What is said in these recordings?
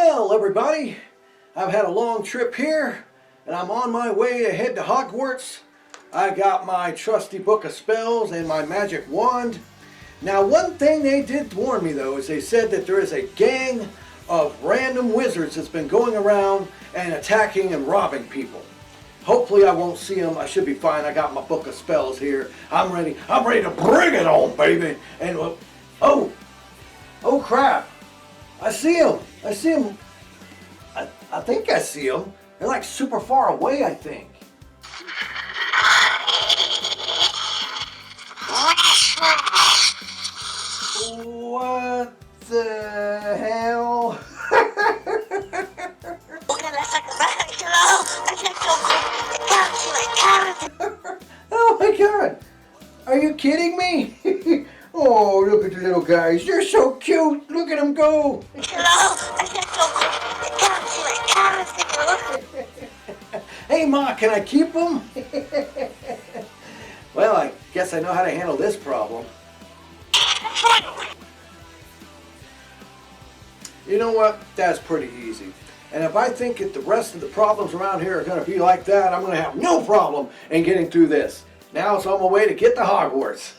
Well, everybody, I've had a long trip here, and I'm on my way to head to Hogwarts. I got my trusty book of spells and my magic wand. Now, one thing they did warn me, though, is they said that there is a gang of random wizards that's been going around and attacking and robbing people. Hopefully I won't see them. I should be fine. I got my book of spells here. I'm ready to bring it on, baby. And, oh crap. I see them. I think I see them. They're like super far away, I think. What the hell? Oh my God! Are you kidding me? Oh, look at the little guys. They're so cute. Look at them go. Hey, Ma, can I keep them? Well, I guess I know how to handle this problem. You know what? That's pretty easy. And if I think that the rest of the problems around here are going to be like that, I'm going to have no problem in getting through this. Now it's on my way to get to Hogwarts.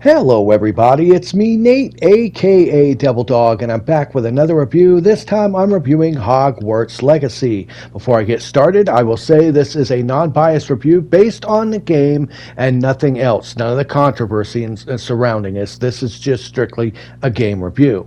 Hello everybody, it's me Nate, aka Devil Dog, and I'm back with another review. This time I'm reviewing Hogwarts Legacy. Before I get started, I will say this is a non-biased review based on the game and nothing else. None of the controversy surrounding this. This is just strictly a game review.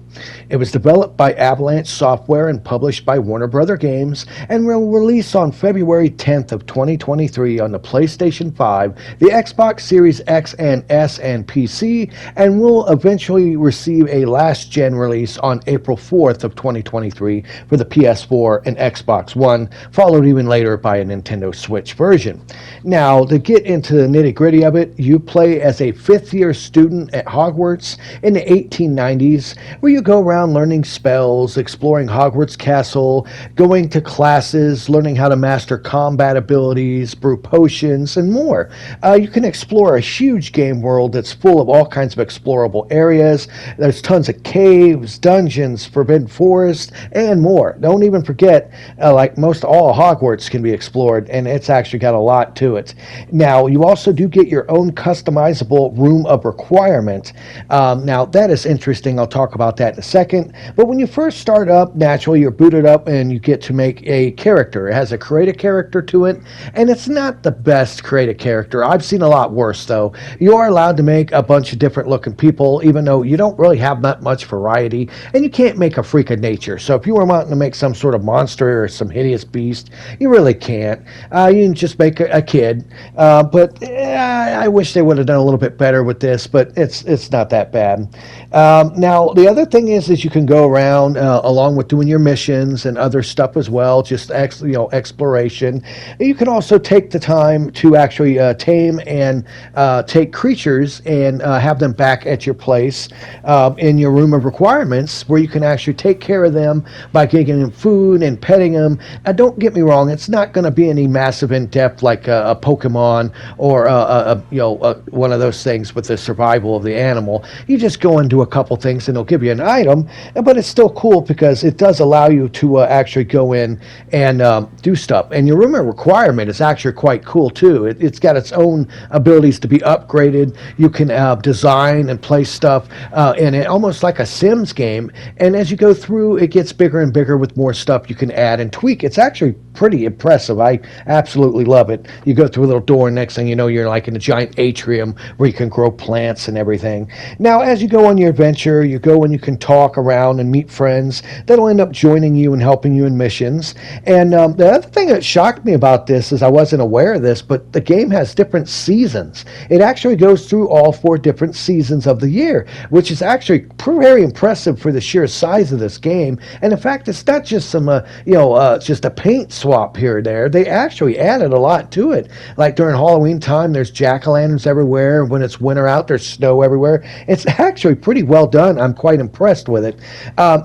It was developed by Avalanche Software and published by Warner Bros. Games and will release on February 10th of 2023 on the PlayStation 5, the Xbox Series X and S and PC, and will eventually receive a last-gen release on April 4th of 2023 for the PS4 and Xbox One, followed even later by a Nintendo Switch version. Now, to get into the nitty-gritty of it, you play as a fifth-year student at Hogwarts in the 1890s, where you go around learning spells, exploring Hogwarts Castle, going to classes, learning how to master combat abilities, brew potions, and more. You can explore a huge game world that's full of all kinds of explorable areas. There's tons of caves, dungeons, forbidden forest, and more. Don't even forget, like most all Hogwarts can be explored, and it's actually got a lot to it. Now, you also do get your own customizable room of requirement. Now, that is interesting. I'll talk about that in a second. But when you first start up, naturally, you're booted up and you get to make a character. It has a create a character to it, and it's not the best create a character. I've seen a lot worse, though. You are allowed to make a bunch of different looking people, even though you don't really have that much variety, and you can't make a freak of nature. So if you were wanting to make some sort of monster or some hideous beast, you really can't. You can just make a kid, but I wish they would have done a little bit better with this, but it's not that bad. Now the other thing is you can go around along with doing your missions and other stuff as well, just exploration. You can also take the time to actually tame and take creatures and have them back at your place in your room of requirements, where you can actually take care of them by giving them food and petting them. Don't get me wrong, it's not going to be any massive in-depth like a Pokemon or one of those things with the survival of the animal. You just go and do a couple things and they'll give you an item, but it's still cool because it does allow you to actually go in and do stuff. And your room of requirement is actually quite cool too. It's got its own abilities to be upgraded. You can design and play stuff in it, almost like a Sims game. And as you go through, it gets bigger and bigger with more stuff you can add and tweak. It's actually pretty impressive. I absolutely love it. You go through a little door, and next thing you know, you're like in a giant atrium where you can grow plants and everything. Now, as you go on your adventure, you go and you can talk around and meet friends that'll end up joining you and helping you in missions. And the other thing that shocked me about this is I wasn't aware of this, but the game has different seasons. It actually goes through all 4 different seasons of the year, which is actually very impressive for the sheer size of this game. And in fact, it's not just some, just a paint swap here or there. They actually added a lot to it. Like during Halloween time, there's jack-o'-lanterns everywhere. When it's winter out, there's snow everywhere. It's actually pretty well done. I'm quite impressed with it.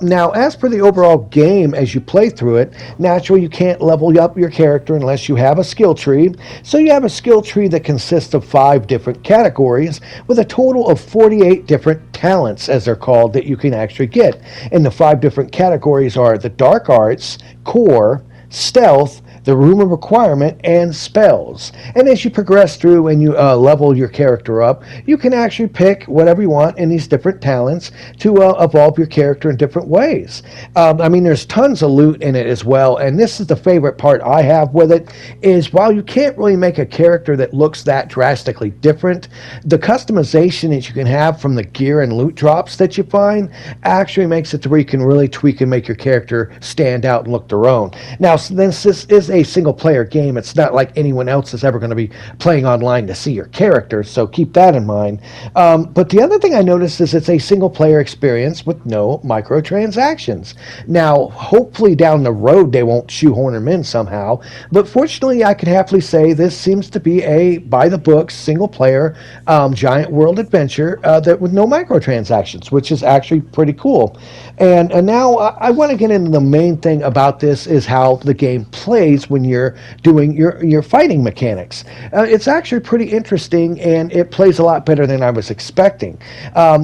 Now, as for the overall game, as you play through it, naturally you can't level up your character unless you have a skill tree. So you have a skill tree that consists of 5 different categories with a total of 48 different talents, as they're called, that you can actually get. And the 5 different categories are the dark arts, core, stealth, the room of requirement, and spells. And as you progress through and you level your character up, you can actually pick whatever you want in these different talents to evolve your character in different ways. There's tons of loot in it as well, and this is the favorite part I have with it, is while you can't really make a character that looks that drastically different, the customization that you can have from the gear and loot drops that you find actually makes it to where you can really tweak and make your character stand out and look their own. Now, since this is a single player game, it's not like anyone else is ever going to be playing online to see your character, so keep that in mind. But the other thing I noticed is it's a single player experience with no microtransactions. Now, hopefully down the road they won't shoehorn them in somehow, but fortunately I can happily say this seems to be a by the books single player giant world adventure that with no microtransactions, which is actually pretty cool. And now I want to get into the main thing about this, is how the game plays when you're doing your fighting mechanics. It's actually pretty interesting, and it plays a lot better than I was expecting.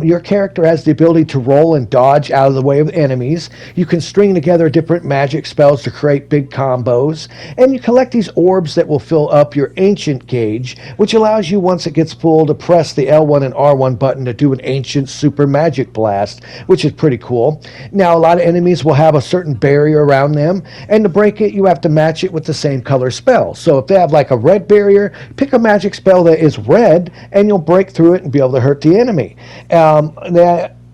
Your character has the ability to roll and dodge out of the way of enemies. You can string together different magic spells to create big combos, and you collect these orbs that will fill up your ancient gauge, which allows you, once it gets full, to press the L1 and R1 button to do an ancient super magic blast, which is pretty cool. Now, a lot of enemies will have a certain barrier around them, and to break it, you have to match it with the same color spell. So if they have like a red barrier, pick a magic spell that is red, and you'll break through it and be able to hurt the enemy.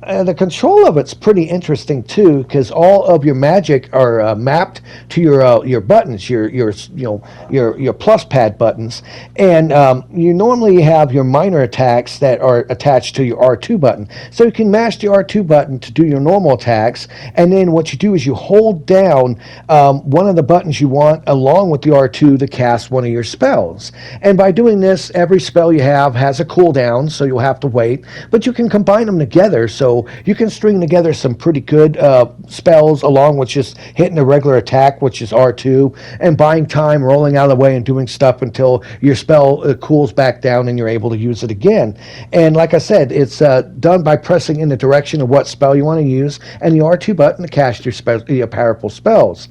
The control of it's pretty interesting too, because all of your magic are mapped to your buttons, your plus pad buttons, and you normally have your minor attacks that are attached to your R2 button. So you can mash the R2 button to do your normal attacks, and then what you do is you hold down one of the buttons you want along with the R2 to cast one of your spells. And by doing this, every spell you have has a cooldown, so you'll have to wait, but you can combine them together. So you can string together some pretty good spells along with just hitting a regular attack, which is R2, and buying time, rolling out of the way, and doing stuff until your spell cools back down and you're able to use it again. And like I said, it's done by pressing in the direction of what spell you want to use, and the R2 button to cast your powerful spells,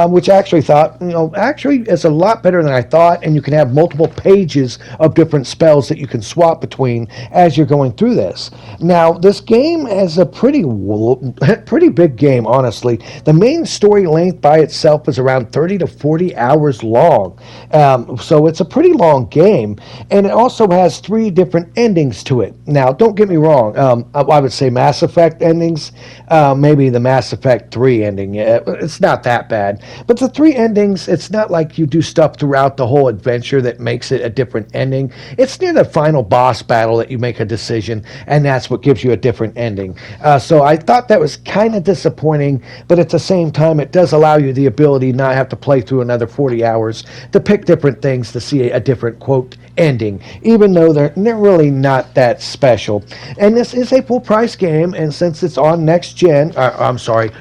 which I actually thought, is a lot better than I thought, and you can have multiple pages of different spells that you can swap between as you're going through this. Now, this game is a pretty big game, honestly. The main story length by itself is around 30 to 40 hours long. So it's a pretty long game, and it also has 3 different endings to it. Now, don't get me wrong. I would say Mass Effect endings, maybe the Mass Effect 3 ending. It's not that bad. But the 3 endings, it's not like you do stuff throughout the whole adventure that makes it a different ending. It's near the final boss battle that you make a decision, and that's what gives you a different ending. So I thought that was kind of disappointing, but at the same time, it does allow you the ability to not have to play through another 40 hours to pick different things to see a different, quote, ending, even though they're really not that special. And this is a full price game, and since it's on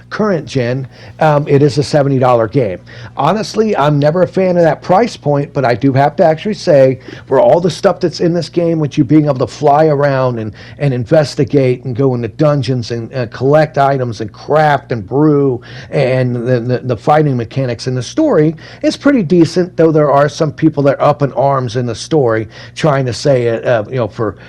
current gen, it is a $70 game. Honestly, I'm never a fan of that price point, but I do have to actually say, for all the stuff that's in this game, with you being able to fly around and investigate and go and the dungeons and collect items and craft and brew, and the fighting mechanics in the story is pretty decent, though there are some people that are up in arms in the story trying to say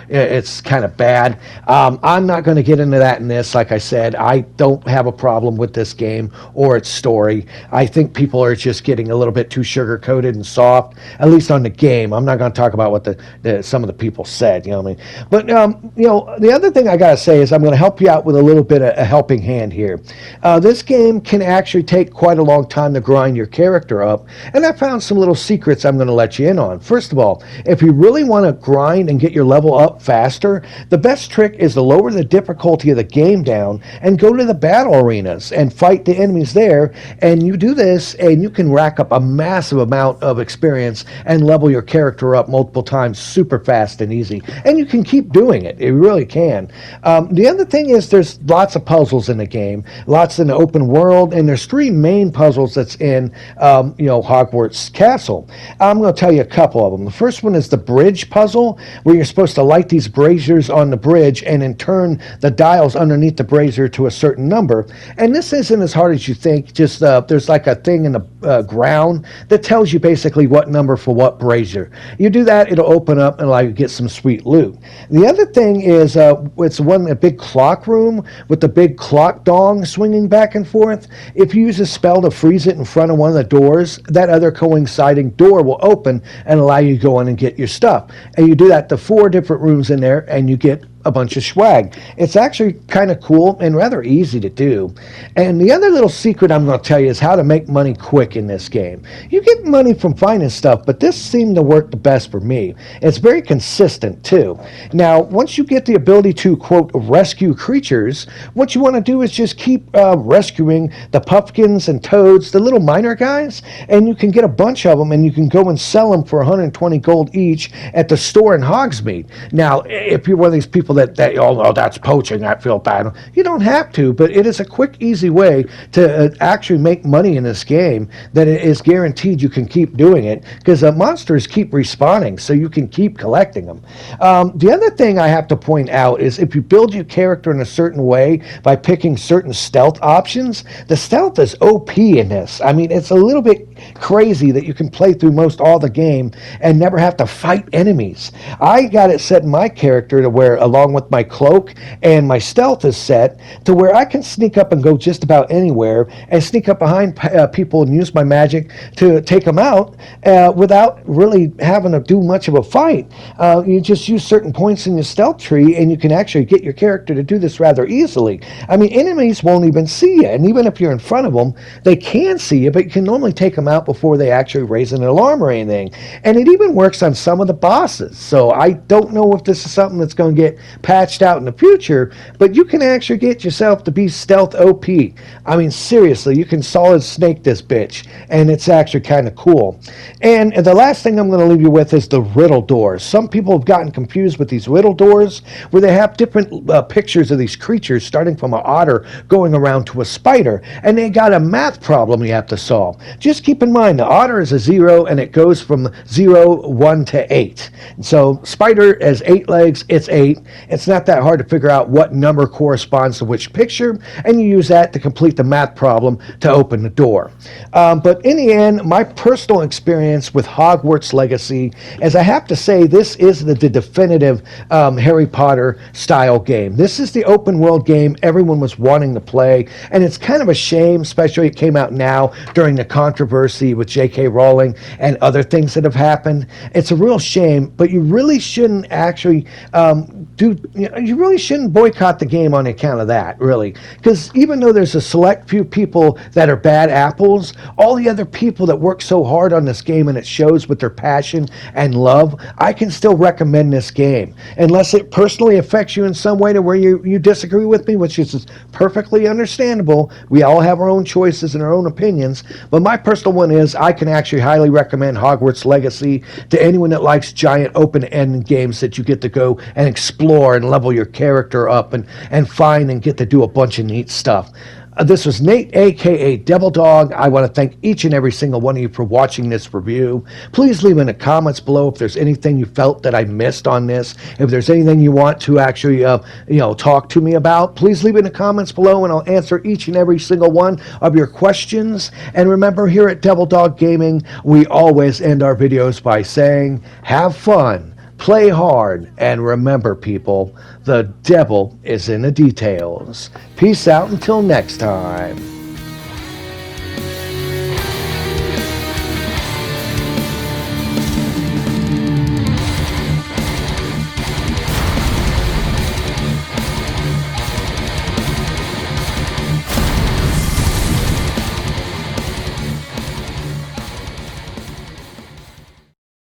it's kind of bad. I'm not going to get into that in this. Like I said, I don't have a problem with this game or its story. I think people are just getting a little bit too sugar coated and soft, at least on the game. I'm not going to talk about what some of the people said. You know what I mean? But the other thing I got to say is I'm going to help you out with a little bit of a helping hand here. This game can actually take quite a long time to grind your character up, and I found some little secrets I'm going to let you in on. First of all, if you really want to grind and get your level up faster, the best trick is to lower the difficulty of the game down and go to the battle arenas and fight the enemies there. And you do this and you can rack up a massive amount of experience and level your character up multiple times super fast and easy. And you can keep doing it. You really can. The other thing is there's lots of puzzles in the game, lots in the open world, and there's 3 main puzzles that's in Hogwarts Castle. I'm going to tell you a couple of them. The first one is the bridge puzzle, where you're supposed to light these braziers on the bridge and then turn the dials underneath the brazier to a certain number. And this isn't as hard as you think. Just there's like a thing in the ground that tells you basically what number for what brazier. You do that, it'll open up and allow you to get some sweet loot. The other thing is it's a big clock room with the big clock dong swinging back and forth. If you use a spell to freeze it in front of one of the doors, that other coinciding door will open and allow you to go in and get your stuff. And you do that to 4 different rooms in there, and you get a bunch of swag. It's actually kind of cool and rather easy to do. And the other little secret I'm going to tell you is how to make money quick in this game. You get money from finding stuff, but this seemed to work the best for me. It's very consistent too. Now, once you get the ability to, quote, rescue creatures, what you want to do is just keep rescuing the pumpkins and toads, the little miner guys, and you can get a bunch of them and you can go and sell them for 120 gold each at the store in Hogsmeade. Now, if you're one of these people that that's poaching, I feel bad. You don't have to, but it is a quick, easy way to actually make money in this game that it is guaranteed you can keep doing it, because monsters keep respawning, so you can keep collecting them. The other thing I have to point out is if you build your character in a certain way by picking certain stealth options, the stealth is OP in this. I mean, it's a little bit crazy that you can play through most all the game and never have to fight enemies. I got it set in my character to where, along with my cloak and my stealth is set to where I can sneak up and go just about anywhere and sneak up behind people and use my magic to take them out without really having to do much of a fight. You just use certain points in your stealth tree and you can actually get your character to do this rather easily. I mean, enemies won't even see you, and even if you're in front of them, they can see you, but you can normally take them out before they actually raise an alarm or anything. And it even works on some of the bosses. So I don't know if this is something that's going to get patched out in the future, but you can actually get yourself to be stealth OP. I mean, seriously, you can solid snake this bitch, and it's actually kind of cool. And the last thing I'm going to leave you with is the riddle doors. Some people have gotten confused with these riddle doors, where they have different pictures of these creatures, starting from an otter going around to a spider, and they got a math problem you have to solve. Just keep in mind, the otter is a 0, and it goes from 0, 1 to 8. So spider has 8 legs, it's 8. It's not that hard to figure out what number corresponds to which picture, and you use that to complete the math problem to open the door. But in the end, my personal experience with Hogwarts Legacy is, I have to say, this is the definitive Harry Potter style game. This is the open world game everyone was wanting to play, and it's kind of a shame, especially it came out now during the controversy with J.K. Rowling and other things that have happened. It's a real shame, but you really shouldn't actually you really shouldn't boycott the game on account of that, really. Because even though there's a select few people that are bad apples, all the other people that work so hard on this game, and it shows with their passion and love, I can still recommend this game. Unless it personally affects you in some way to where you disagree with me, which is perfectly understandable. We all have our own choices and our own opinions. But my personal one is, I can actually highly recommend Hogwarts Legacy to anyone that likes giant open-end games that you get to go and explore and level your character up and find and get to do a bunch of neat stuff. This was Nate, aka Devil Dog. I want to thank each and every single one of you for watching this review. Please leave in the comments below if there's anything you felt that I missed on this. If there's anything you want to actually, talk to me about, please leave in the comments below, and I'll answer each and every single one of your questions. And remember, here at Devil Dog Gaming, we always end our videos by saying, have fun. Play hard, and remember, people, the devil is in the details. Peace out until next time.